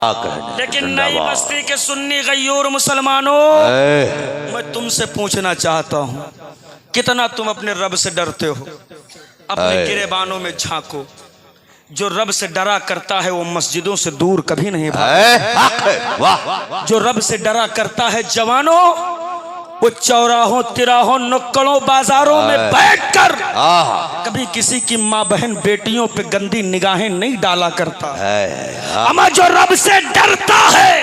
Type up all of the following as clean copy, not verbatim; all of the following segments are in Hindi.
लेकिन नई बस्ती के सुन्नी गयूर मुसलमानों, मैं तुमसे पूछना चाहता हूँ, कितना तुम अपने रब से डरते हो? अपने गिरेबानों में झांको। जो रब से डरा करता है वो मस्जिदों से दूर कभी नहीं भागता। जो रब से डरा करता है जवानों, वो चौराहों, तिराहों, नुक्कड़ों, बाजारों में बैठकर कभी किसी की माँ बहन बेटियों पे गंदी निगाहें नहीं डाला करता। अमा जो रब से डरता है,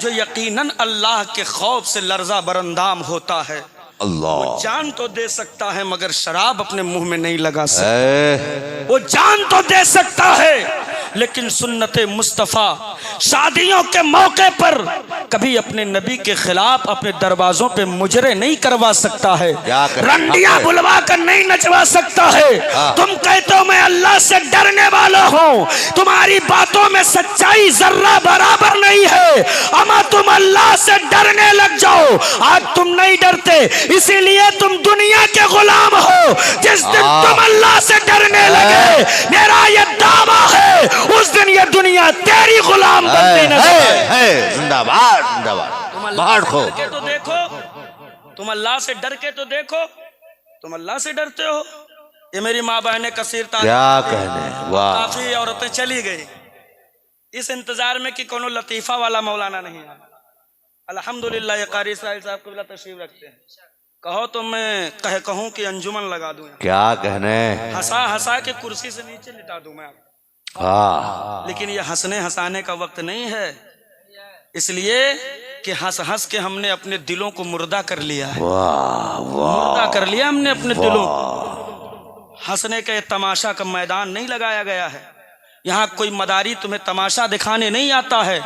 जो यकीनन अल्लाह के खौफ से लर्जा बरंदाम होता है, वो जान तो दे सकता है मगर शराब अपने मुंह में नहीं लगा सकता। वो जान तो दे सकता है लेकिन सुन्नते मुस्तफा शादियों के मौके पर कभी अपने नबी के खिलाफ अपने दरवाजों पे मुजरे नहीं करवा सकता है, रंडियां बुलवा कर नहीं नचवा सकता है। तुम कहते हो मैं अल्लाह से डरने वाला हूँ, तुम्हारी बातों में सच्चाई जर्रा बराबर नहीं है। अमा तुम अल्लाह से डरने लग जाओ। आज तुम नहीं डरते, इसीलिए तुम दुनिया के गुलाम हो। जिस दिन तुम अल्लाह से डरने लगे, मेरा ये दावा है, उस दिन ये दुनिया तेरी गुलाम बनती नजर है। जिंदाबाद जिंदाबाद। बाहर खो के तो देखो, तुम अल्लाह से डर के तो देखो, तुम अल्लाह से डरते हो। ये मेरी माँ बहने कसीर क्या कहने, वाह। काफी औरतें चली गई इस इंतजार में कि कोनो लतीफा वाला मौलाना नहीं आया। अल्हम्दुलिल्लाह ये कारी साहब को तशरीफ रखते हैं। कहो तो मैं कहूँ कि अंजुमन लगा दूं, क्या कहने, हंसा हंसा के कुर्सी से नीचे लिटा दूं मैं। लेकिन ये हंसने हंसाने का वक्त नहीं है, इसलिए कि हंस हंस के हमने अपने दिलों को मुर्दा कर लिया है। मुर्दा कर लिया हमने अपने दिलों। हंसने का तमाशा का मैदान नहीं लगाया गया है। यहाँ कोई मदारी तुम्हें तमाशा दिखाने नहीं आता है।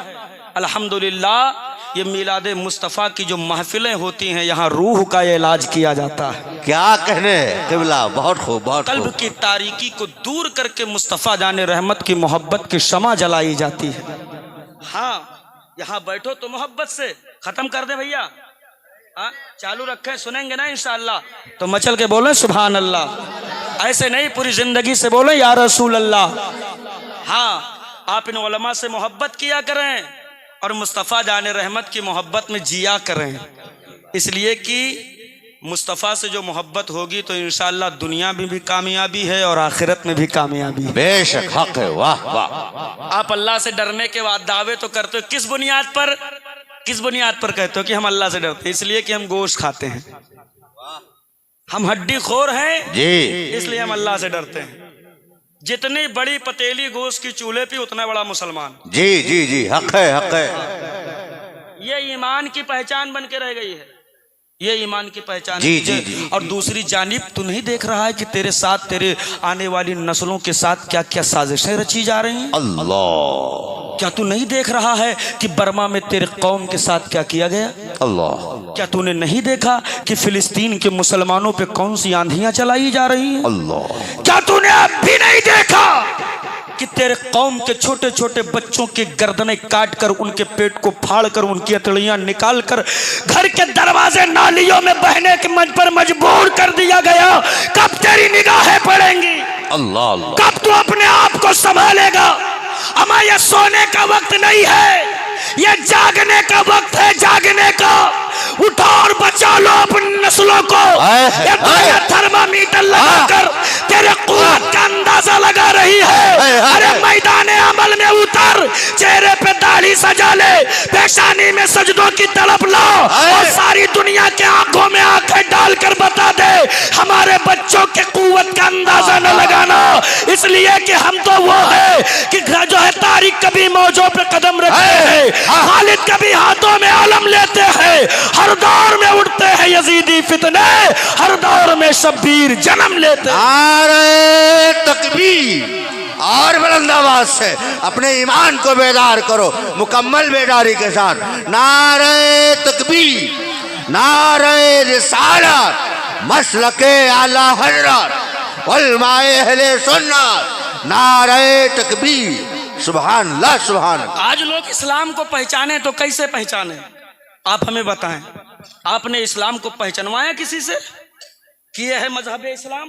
अल्हम्दुलिल्लाह ये मिलादे मुस्तफ़ा की जो महफिलें होती हैं, यहाँ रूह का इलाज किया जाता है। क्या कहने क़िबला, बहुत खूब, बहुत खूब। कल्ब की तारीकी को दूर करके मुस्तफ़ा जाने रहमत की मोहब्बत की शमा जलाई जाती है। हाँ, यहाँ बैठो तो मोहब्बत से खत्म कर दे भैया। चालू रखें, सुनेंगे ना इंशाअल्लाह तो मचल के बोले सुभान अल्लाह। ऐसे नहीं, पूरी जिंदगी से बोले या रसूल अल्लाह। हाँ, आप इन उलमा से मोहब्बत किया करें और मुस्तफ़ा जाने रहमत की मोहब्बत में जिया करें, इसलिए कि मुस्तफ़ा से जो मोहब्बत होगी तो इंशाअल्लाह दुनिया में भी कामयाबी है और आखिरत में भी कामयाबी है। बेशक हक है, वाह वाह। आप अल्लाह से डरने के बाद दावे तो करते हो, किस बुनियाद पर, किस बुनियाद पर कहते हो कि हम अल्लाह से डरते हैं? इसलिए कि हम गोश्त खाते हैं, हम हड्डी खोर हैं जी, इसलिए हम अल्लाह से डरते हैं। जितनी बड़ी पतेली गोश्त की चूल्हे पे उतना बड़ा मुसलमान। जी जी जी, हक है, हक है। ये ईमान की पहचान बन के रह गई है, ये ईमान की पहचान जी, जी, जी। और दूसरी जानिब तू नहीं देख रहा है कि तेरे साथ, तेरे आने वाली नस्लों के साथ क्या क्या साजिशें रची जा रही हैं? अल्लाह। क्या तू नहीं देख रहा है कि बर्मा में तेरे कौम के साथ क्या किया गया? अल्लाह। क्या तूने नहीं देखा कि फिलिस्तीन के मुसलमानों पे कौन सी आंधियां चलाई जा रही हैं? अल्लाह। क्या तूने अब भी नहीं देखा कि तेरे कौम के छोटे छोटे बच्चों की गर्दनें काट कर, उनके पेट को फाड़ कर, उनकी अतड़ियां निकाल कर घर के दरवाजे नालियों में बहने के मंच पर मजबूर कर दिया गया? कब तेरी निगाहें पड़ेंगी? अल्लाह अल्लाह। कब तू अपने आप को संभालेगा? अमा ये सोने का वक्त नहीं है, ये जागने का वक्त है, जागने का। उठो और बचा लो अपनी नस्लों को। ये थर्मामीटर लगाकर तेरे कुव्वत का अंदाजा लगा रही है। अरे मैदाने अमल में उतर, चेहरे पे दाढ़ी सजा ले, पेशानी में सजदों की तड़प ला और सारी दुनिया के आंखों में आंखें डालकर बता दे हमारे बच्चों के कुव्वत का अंदाजा न लगाना। इसलिए कि हम तो वो है कि जो है तारीख कभी मौजों पे कदम रखते हैं, खालिद कभी हाथों में आलम लेते हैं, हर दौर में उठते हैं यजीदी फितने, हर दौर में शब्बीर जन्म लेते हैं। नारे तकबीर और बुलंद आवाज से अपने ईमान को बेदार करो, मुकम्मल बेदारी के साथ। नारे तकबीर, नारे रिसालत, मसलके आला हजरत, उलमाए अहले सुन्नत, नारे तकबीर, सुभान अल्लाह सुभान। आज लोग इस्लाम को पहचाने तो कैसे पहचाने? आप हमें बताएं, आपने इस्लाम को पहचानवाया किसी से? कि यह है मजहब इस्लाम?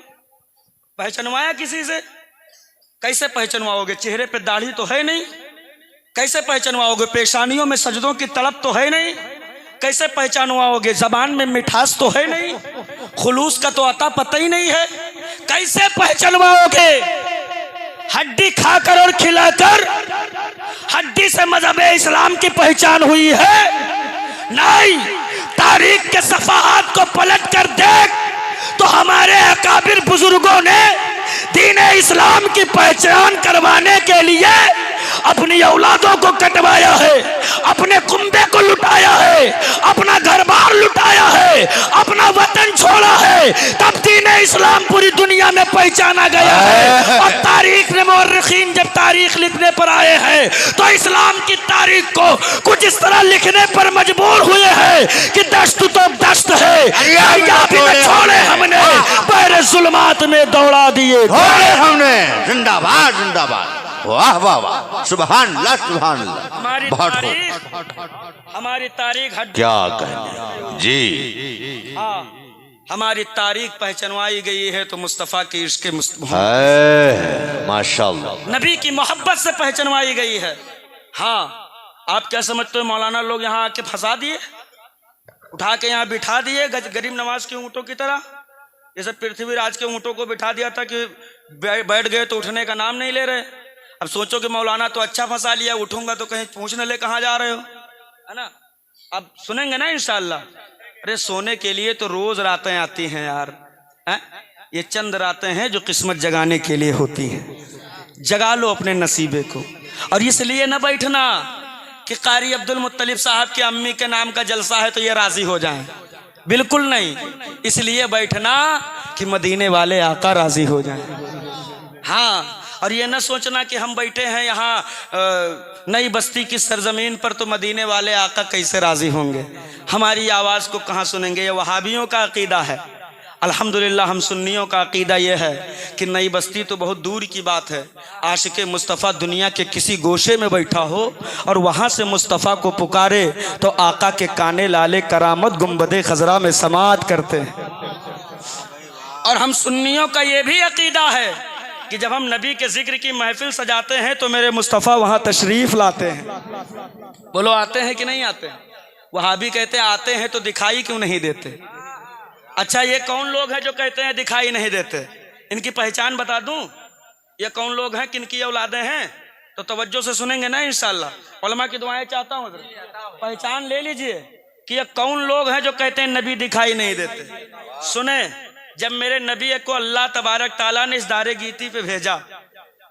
पहचानवाया किसी से? कैसे पहचानवाओगे? चेहरे पे दाढ़ी तो है नहीं, कैसे पहचानवाओगे? पेशानियों में सजदों की तड़प तो है नहीं, कैसे पहचानवाओगे? जबान में मिठास तो है नहीं, खुलूस का तो अता पता ही नहीं है, कैसे पहचानवाओगे? हड्डी खाकर और खिलाकर हड्डी से मजहब इस्लाम की पहचान हुई है? नहीं, तारीख के सफाहात को पलट कर देख तो हमारे अकाबिर बुजुर्गों ने दीन इस्लाम की पहचान करवाने के लिए अपनी औलादों को कटवाया है, अपने कुंबे को लुटाया है, अपना घर बार लुटाया है, अपना वतन छोड़ा है, तब दीन इस्लाम पूरी दुनिया में पहचाना गया है। और तारीख ने मुअर्रिखीन जब तारीख लिखने पर आए हैं तो इस्लाम की तारीख को कुछ इस तरह लिखने पर मजबूर हुए हैं कि दश्त तो दश्त है, छोड़े हमने, पैरे जुल्मात में दौड़ा दिए हमने। जिंदाबाद जिंदाबाद, वाह वाह वाह, सुभान अल्लाह सुभान अल्लाह। हमारी तारीख क्या कहने जी। हाँ, हमारी तारीख पहचानवाई गई है तो मुस्तफ़ा की इश्क़ माशाअल्लाह, नबी की मोहब्बत से पहचानवाई गई है। हाँ, आप क्या समझते हो मौलाना लोग यहाँ आके फंसा दिए, उठा के यहाँ बिठा दिए गरीब नवाज के ऊँटों की तरह? ये सब पृथ्वीराज के ऊँटों को बिठा दिया था कि बैठ गए तो उठने का नाम नहीं ले रहे। अब सोचो कि मौलाना तो अच्छा फंसा लिया, उठूंगा तो कहीं पूछ न ले कहाँ जा रहे हो, है ना? अब सुनेंगे ना इंशाअल्लाह। अरे सोने के लिए तो रोज रातें आती हैं यार, है? ये चंद रातें हैं जो किस्मत जगाने के लिए होती हैं। जगा लो अपने नसीबे को। और इसलिए न बैठना कि कारी अब्दुल मुत्तलिब साहब की अम्मी के नाम का जलसा है तो ये राजी हो जाएं, बिल्कुल नहीं। इसलिए बैठना कि मदीने वाले आका राजी हो जाएं। हाँ, और ये न सोचना कि हम बैठे हैं यहाँ नई बस्ती की सरजमीन पर तो मदीने वाले आका कैसे राजी होंगे, हमारी आवाज़ को कहाँ सुनेंगे। ये वहाबियों का अकीदा है। अल्हम्दुलिल्लाह हम सुन्नियों का अकीदा यह है कि नई बस्ती तो बहुत दूर की बात है, आशिक़े मुस्तफ़ा दुनिया के किसी गोशे में बैठा हो और वहाँ से मुस्तफ़ा को पुकारे तो आका के काने लाले करामत गुंबदे खजरा में समात करते हैं। और हम सुन्नियों का ये भी अकीदा है कि जब हम नबी के जिक्र की महफिल सजाते हैं तो मेरे मुस्तफ़ा वहाँ तशरीफ़ लाते हैं। बोलो आते हैं कि नहीं आते हैं? वहाबी कहते हैं आते हैं तो दिखाई क्यों नहीं देते। अच्छा, ये कौन लोग हैं जो कहते हैं दिखाई नहीं देते? इनकी पहचान बता दूं? ये कौन लोग हैं, किनकी औलादें हैं? तो तवज्जो से सुनेंगे ना इंशाअल्लाह। उलमा की दुआएं चाहता हूँ, पहचान ले लीजिए कि ये कौन लोग हैं जो कहते हैं नबी दिखाई नहीं देते। सुने, जब मेरे नबी को अल्लाह तबारक ताला ने इस दारे गीती पे भेजा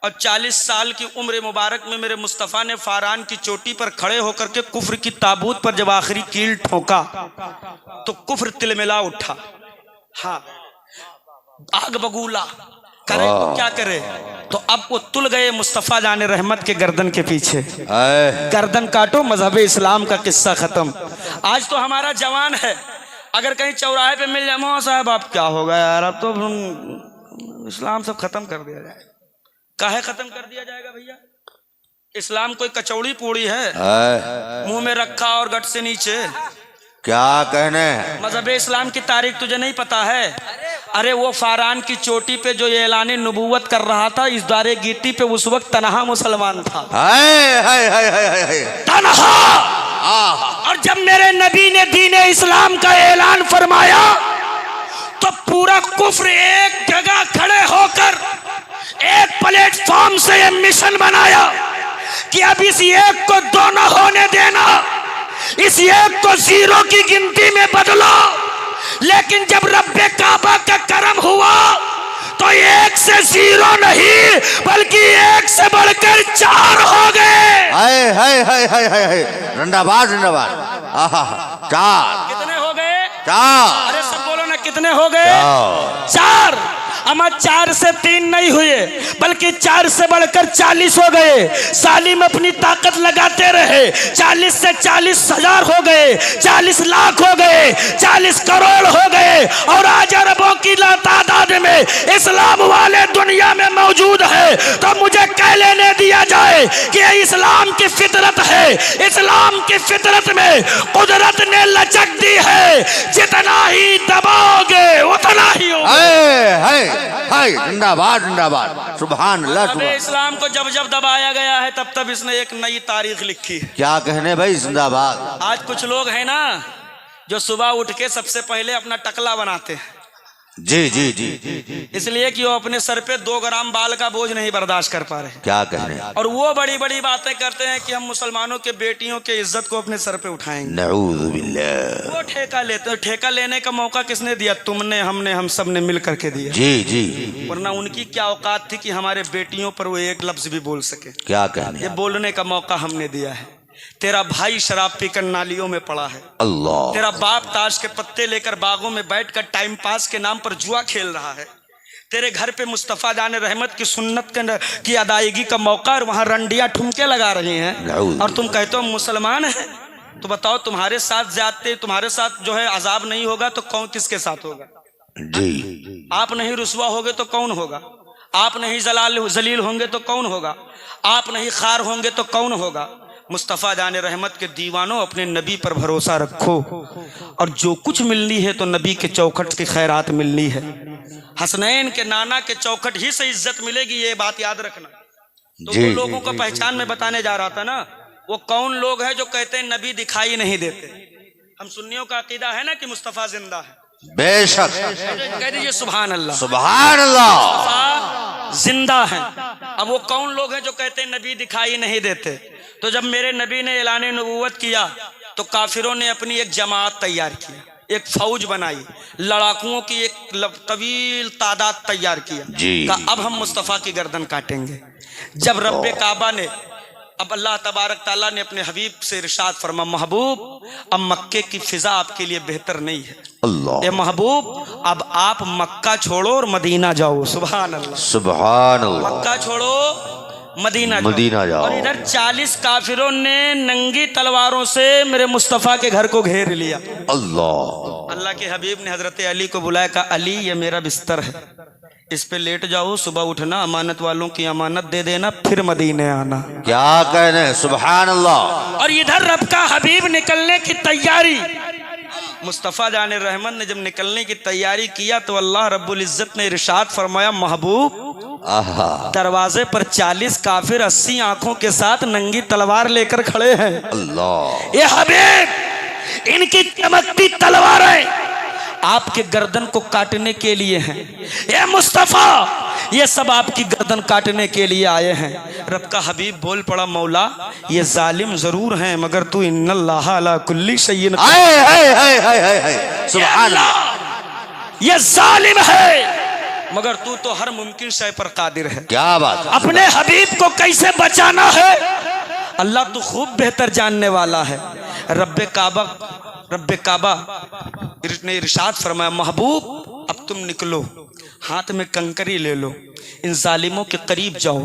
और 40 साल की उम्र मुबारक में मेरे मुस्तफ़ा ने फारान की चोटी पर खड़े होकर के कुफ्र की ताबूत पर जब आखिरी कील ठोका तो कुफ्र तिलमिला उठा। हाँ, आग बगूला करे तो क्या करे, तो अब वो तुल गए मुस्तफ़ा जाने रहमत के गर्दन के पीछे। गर्दन काटो, मजहब इस्लाम का किस्सा खत्म। आज तो हमारा जवान है, अगर कहीं चौराहे पे मिल जाए, मौलाना साहब आप क्या होगा यार, अब तो इस्लाम सब खत्म कर दिया जाए। काहे खत्म कर दिया जाएगा भैया? इस्लाम कोई कचौड़ी पूड़ी है मुंह में रखा और गट से नीचे? क्या कहने? मजहब इस्लाम की तारीख तुझे नहीं पता है? अरे वो फारान की चोटी पे जो ये ऐलानी नबूवत कर रहा था इस दारे गीती पे उस वक्त तनहा मुसलमान था। तनहा। और जब मेरे नबी ने दीन इस्लाम का ऐलान फरमाया तो पूरा कुफ्र एक जगह खड़े होकर एक प्लेटफॉर्म से ये मिशन बनाया कि अब इस एक को दो न होने देना, इस एक को जीरो की गिनती में बदलो। लेकिन जब रब्बे काबा का करम हुआ तो एक से जीरो नहीं बल्कि एक से बढ़कर 4 हो गए। जिंदाबाद जिंदाबाद। 4 कितने हो गए? 4। अरे सब बोलो ना, कितने हो गए? 4। अमा 4 से 3 नहीं हुए बल्कि 4 से बढ़कर 40 हो गए। सालिम अपनी ताकत लगाते रहे, 40 से 40,000 हो गए, 40 लाख हो गए, 40 करोड़ हो गए और आज अरबों की तादाद में इस्लाम वाले दुनिया में मौजूद है। तो मुझे कह लेने दिया जाए कि इस्लाम की फितरत है, इस्लाम की फितरत में कुदरत ने लचक दी है, जितना ही दबाओगे उतना ही होगा। हाय जिंदाबाद जिंदाबाद सुभान अल्लाह अबे सुभान। इस्लाम को जब जब दबाया गया है तब तब इसने एक नई तारीख लिखी है। क्या कहने भाई जिंदाबाद। आज कुछ लोग हैं ना जो सुबह उठ के सबसे पहले अपना टकला बनाते हैं, जी जी जी जी जी। इसलिए कि वो अपने सर पे 2 ग्राम बाल का बोझ नहीं बर्दाश्त कर पा रहे। क्या कहने। और वो बड़ी बड़ी बातें करते हैं कि हम मुसलमानों के बेटियों के इज्जत को अपने सर पे उठाएंगे। नऊज़ु बिल्लाह। वो ठेका लेते हैं। ठेका लेने का मौका किसने दिया? तुमने, हमने, हम सब ने मिल करके दिया। जी जी। वरना उनकी क्या औकात थी कि हमारे बेटियों पर वो एक लफ्ज भी बोल सके। क्या कहने। ये बोलने का मौका हमने दिया है। तेरा भाई शराब पीकर नालियों में पड़ा है, अल्लाह। तेरा बाप ताश के पत्ते लेकर बागों में बैठकर टाइम पास के नाम पर जुआ खेल रहा है, तेरे घर पे मुस्तफ़ा जान रहमत की सुन्नत की अदायगी का मौका और वहां रंडियां ठुमके लगा रही हैं और तुम कहते हो मुसलमान है। तो बताओ तुम्हारे साथ ज्यादती, तुम्हारे साथ जो है अजाब नहीं होगा तो कौन किसके साथ होगा? जी। आप नहीं रुसवा होगे तो कौन होगा? आप नहीं जलील होंगे तो कौन होगा? आप नहीं खार होंगे तो कौन होगा? मुस्तफ़ा जान रहमत के दीवानों, अपने नबी पर भरोसा रखो और जो कुछ मिलनी है तो नबी के चौखट की खैरात मिलनी है। हसनैन के नाना के चौखट ही से इज्जत मिलेगी, ये बात याद रखना। तो वो लोगों को पहचान में बताने जा रहा था ना, वो कौन लोग हैं जो कहते हैं नबी दिखाई नहीं देते। हम सुन्नियों का अकीदा है ना कि मुस्तफ़ा जिंदा है। बेशक। कह दीजिए सुभान अल्लाह। सुभान अल्लाह। मुस्तफ़ा जिंदा है। अब वो कौन लोग हैं जो कहते हैं नबी दिखाई नहीं देते? तो जब मेरे नबी ने ऐलान नबूवत किया तो काफिरों ने अपनी एक जमात तैयार की, एक फौज बनाई, लड़ाकुओं की एक तवील तादाद तैयार किया। कहा अब हम मुस्तफ़ा की गर्दन काटेंगे। जब रब्बे काबा ने, अब अल्लाह तबारक ताला ने अपने हबीब से इरशाद फरमा, महबूब अब मक्के की फिजा आपके लिए बेहतर नहीं है। अल्लाह। ए महबूब अब आप मक्का छोड़ो और मदीना जाओ। सुभान अल्लाह। सुभान अल्लाह। मक्का छोड़ो मदीना जाओ। और इधर 40 काफिरों ने नंगी तलवारों से मेरे मुस्तफ़ा के घर को घेर लिया। अल्लाह। अल्लाह के हबीब ने हजरत अली को बुलाया, कहा अली ये मेरा बिस्तर है, इस पे लेट जाओ, सुबह उठना, अमानत वालों की अमानत दे देना, फिर मदीने आना। क्या कहने। सुभान अल्लाह। और इधर रब का हबीब निकलने की तैयारी। मुस्तफ़ा जान रहमत ने जब निकलने की तैयारी किया तो अल्लाह रब्बुल इज्जत ने इरशाद फरमाया, महबूब दरवाजे पर 40 काफिर 80 आंखों के साथ नंगी तलवार लेकर खड़े हैं। अल्लाह। ये हबीब इनकी चमकती तलवारें आपके गर्दन को काटने के लिए हैं। ये मुस्तफ़ा ये सब आपकी गर्दन काटने के लिए आए हैं। रब का हबीब बोल पड़ा, मौला ये जालिम जरूर हैं मगर तू इन्नल्लाह अला कुल्ली शैइन। सुभान अल्लाह। ये जालिम है मगर तू तो हर मुमकिन शय पर कादिर है। क्या बात। अपने हबीब को कैसे बचाना है अल्लाह तो खूब बेहतर जानने वाला है। रब्बे काबा ने इरशाद फरमाया, महबूब अब तुम निकलो, हाथ में कंकरी ले लो, इन जालिमों के करीब जाओ,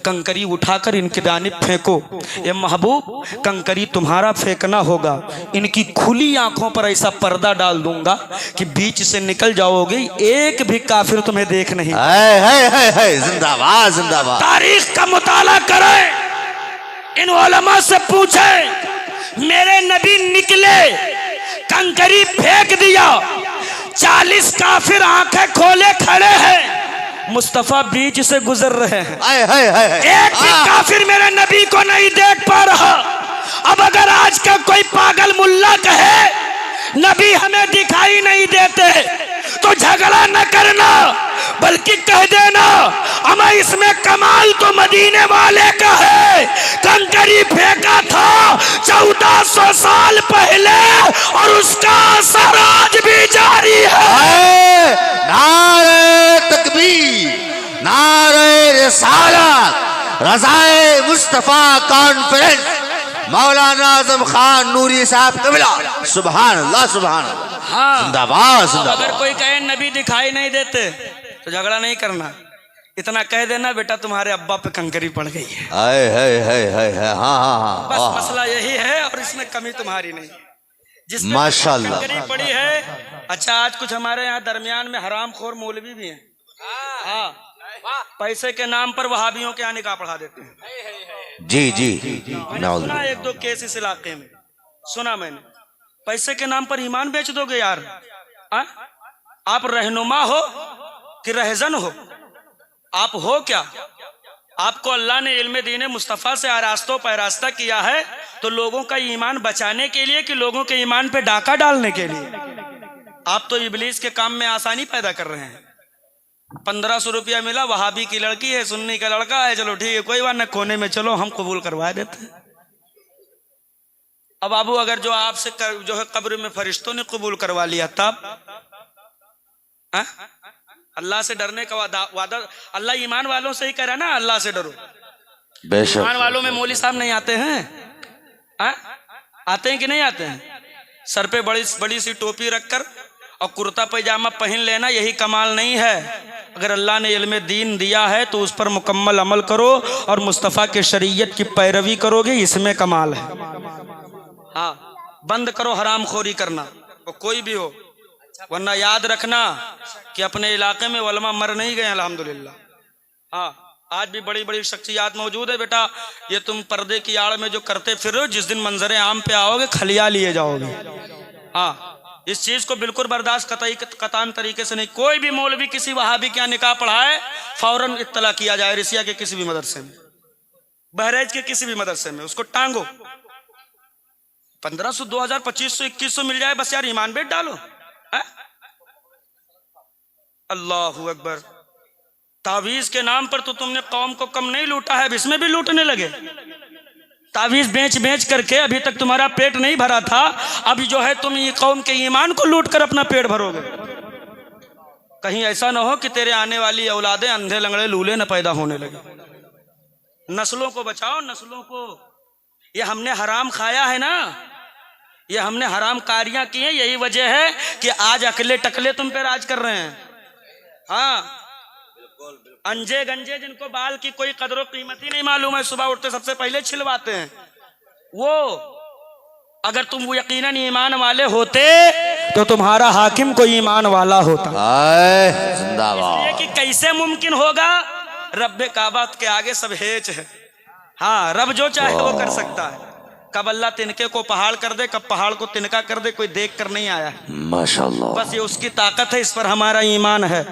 कंकरी उठाकर इनके जानिब फेंको। ये महबूब कंकरी तुम्हारा फेंकना होगा, इनकी खुली आंखों पर ऐसा पर्दा डाल दूंगा कि बीच से निकल जाओगे, एक भी काफिर तुम्हें देख नहीं। जिंदाबाद जिंदाबाद। तारीख का मुताला करें, इन उलमा से पूछे, मेरे नबी निकले, कंकरी फेंक दिया, 40 काफिर आंखें खोले खड़े हैं, मुस्तफ़ा बीच से गुजर रहे हैं, एक भी काफिर मेरे नबी को नहीं देख पा रहा। अब अगर आज का कोई पागल मुल्ला कहे नबी हमें दिखाई नहीं देते तो झगड़ा न करना, बल्कि कह देना हमें इसमें कमाल तो मदीने वाले का है, कंकरी फेंका था 1400 साल पहले और उसका असर आज भी जारी है। नारे तकबीर, नारे रिसालत, रज़ाए मुस्तफ़ा कॉन्फ्रेंस, मौलाना आजम खान नूरी साहब कबिला। सुभान अल्लाह सुभान अल्लाह। हाँ। जिंदाबाद जिंदाबाद। अगर कोई कहे नबी दिखाई नहीं देते तो झगड़ा नहीं करना, इतना कह देना बेटा तुम्हारे अब्बा पे कंकरी पड़ गई है। हाँ। बस मसला यही है और इसमें कमी तुम्हारी नहीं, जिसमें माशाल्लाह कंकरी पड़ी है। अच्छा आज कुछ हमारे यहाँ दरमियान में हरामखोर मौलवी भी हैं। हाँ, पैसे के नाम पर वहाबियों के यहाँ निकाह पढ़ा देते हैं। जी जी। मैंने सुना एक दो केस इस इलाके में, सुना मैंने। पैसे के नाम पर ईमान बेच दोगे यार? आप रहनुमा हो, कि रहजन हो? आप हो क्या? आपको अल्लाह ने इल्म दीन मुस्तफ़ा से आरास्ता पैरास्ता किया है तो लोगों का ईमान बचाने के लिए कि लोगों के ईमान पे डाका डालने के लिए? आप तो इबलीस के काम में आसानी पैदा कर रहे हैं। 1500 रुपया मिला, वहाबी की लड़की है, सुन्नी का लड़का है, चलो ठीक है कोई बात न, कोने में चलो हम कबूल करवा देते हैं। अब बाबू अगर जो आपसे जो है कब्र में फरिश्तों ने कबूल करवा लिया तब अल्लाह से डरने का वादा अल्लाह ईमान वालों से ही करा ना, अल्लाह से डरो। ईमान वालों में मौली साहब नहीं आते हैं? आते हैं कि नहीं आते हैं? सर पे बड़ी बड़ी सी टोपी रखकर और कुर्ता पैजामा पहन लेना यही कमाल नहीं है। अगर अल्लाह ने इल्म दीन दिया है तो उस पर मुकम्मल अमल करो और मुस्तफ़ा के शरीयत की पैरवी करोगे, इसमें कमाल है। हाँ, बंद करो हराम खोरी करना, वो कोई भी हो, वरना याद रखना कि अपने इलाके में उलमा मर नहीं गए अल्हम्दुलिल्लाह। हाँ, आज भी बड़ी बड़ी शख्सियात मौजूद है। बेटा ये तुम पर्दे की आड़ में जो करते फिर रहे हो, जिस दिन मंजरे आम पे आओगे खलिया लिए जाओगे। हाँ, इस चीज को बिल्कुल बर्दाश्त कतान तरीके से नहीं। कोई भी मौलवी किसी वहाबी क्या निकाह पढ़ाए फौरन इत्तला किया जाए। रिसिया के किसी भी मदरसे में, बहरेज के किसी भी मदरसे में उसको टांगो। 1500 2000 2500 2100 मिल जाए बस यार, ईमान बेट डालो। अल्लाहू अकबर। तावीज के नाम पर तो तुमने कौम को कम नहीं लूटा है, अब इसमें भी लूटने लगे। तावीज बेच बेच करके अभी तक तुम्हारा पेट नहीं भरा था, अभी जो है तुम ये कौम के ईमान को लूट कर अपना पेट भरोगे। कहीं ऐसा ना हो कि तेरे आने वाली औलादें अंधे लंगड़े लूले न पैदा होने लगे। नस्लों को बचाओ, नस्लों को। ये हमने हराम खाया है ना, ये हमने हराम कारियां की हैं, यही वजह है कि आज अकले टकले तुम पे राज कर रहे हैं। हाँ, अंजे गंजे जिनको बाल की कोई कदर कीमत ही नहीं मालूम है, सुबह उठते सबसे पहले छिलवाते हैं वो। अगर तुम वो यकीनन ईमान वाले होते तो तुम्हारा हाकिम कोई ईमान वाला होता। इसलिए कि कैसे मुमकिन होगा, रब्बे काबा के आगे सब हेच है। हाँ, रब जो चाहे वो कर सकता है। कब अल्लाह तिनके को पहाड़ कर दे, कब पहाड़ को तिनका कर दे, कोई देख कर नहीं आया है। माशाअल्लाह, बस ये उसकी ताकत है, इस पर हमारा ईमान है।